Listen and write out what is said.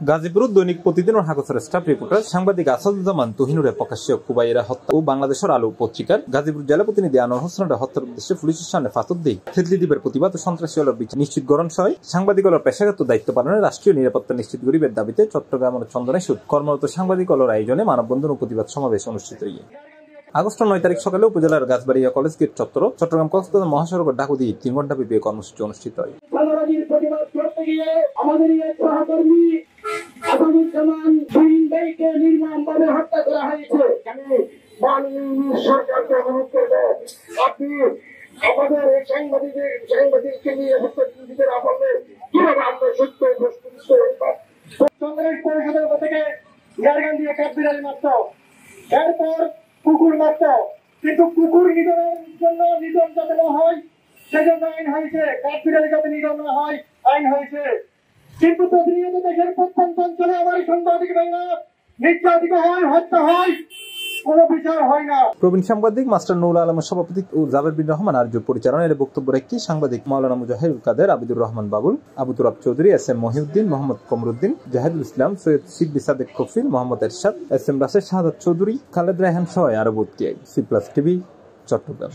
গাজীপুর দৈনিক প্রতিদিনের হাকসের staff reporter সাংবাদিক আসাদুজ্জামান তুহিনুরে প্রকাশ্য কুবাইরা হত্যা ও বাংলাদেশের আলো পত্রিকার গাজীপুর জেলা প্রতিনিধি আনোয়ার হোসেনের হত্যার উদ্দেশ্যে পুলিশের সামনে ফাঁসত দিয়ে থেতলি দ্বীপের প্রতিবাদ ও সন্ত্রাসী হলের বিচার নিশ্চিত গ্রহণ সহ সাংবাদিক হলের পেশাগত দায়িত্ব পালনে রাষ্ট্রীয় নিরাপত্তা নিশ্চিত গরিবের দাবিতে চট্টগ্রামের চন্দনে সুদ কর্মরত সাংবাদিক হলের আয়োজনে মানববন্ধন ও প্রতিবাদ সমাবেশ অনুষ্ঠিত হয়ে আগস্ট 9 তারিখ সকালে উপজেলার গাছবাড়িয়া কলেজ গেট চত্বর চট্টগ্রাম কক্সবাজার মহাসড়কের ডাকুদি 3 ঘণ্টা ব্যাপী কর্মসূচি অনুষ্ঠিত হয়। আসাদুজ্জামান তুহিন ভাইকে নির্মমভাবে হত্যা করা হয়েছে। সরকারকে অনুরোধ করবো, আপনি আমাদের এই সাংবাদিককে নিয়ে হত্যার আমলে কিভাবে আমরা সত্য কংগ্রেস পরিষদের থেকে গার্গান দিয়ে কাঠবিড়ালি মারত, এরপর কুকুর মারত, কিন্তু কুকুর নিধনের জন্য নিধন যাতে না হয় সেজন্য আইন হয়েছে, কাঠবিড়ালি যাতে নিধন না হয় আইন হয়েছে। কিন্তু প্রতিনিয়ত দেশের প্রত্যন্ত অঞ্চলে আমার সাংবাদিক ভাইরা নির্যাতিত হয়, হত্যা হয়, কোনো বিচার হয় না। প্রবীণ সাংবাদিক মাস্টার নুরুল আলমের সভাপতি ও জাবের বিন রহমান আরজুর পরিচালনায় বক্তব্য রাখি সাংবাদিক Maulana Mujahidul Kader, Abidur Rahman Babul, Abu Turab Chowdhury, S M Mohiuddin, Mohammad Kamruddin, Zahidul Islam, Syed Siddique Sadek Kafil, Mohammad Ershad, S M Rashed Shahadat Chowdhury, Khaled Raihan সহ আরো ভর্তি। C plus TV, Chittagong.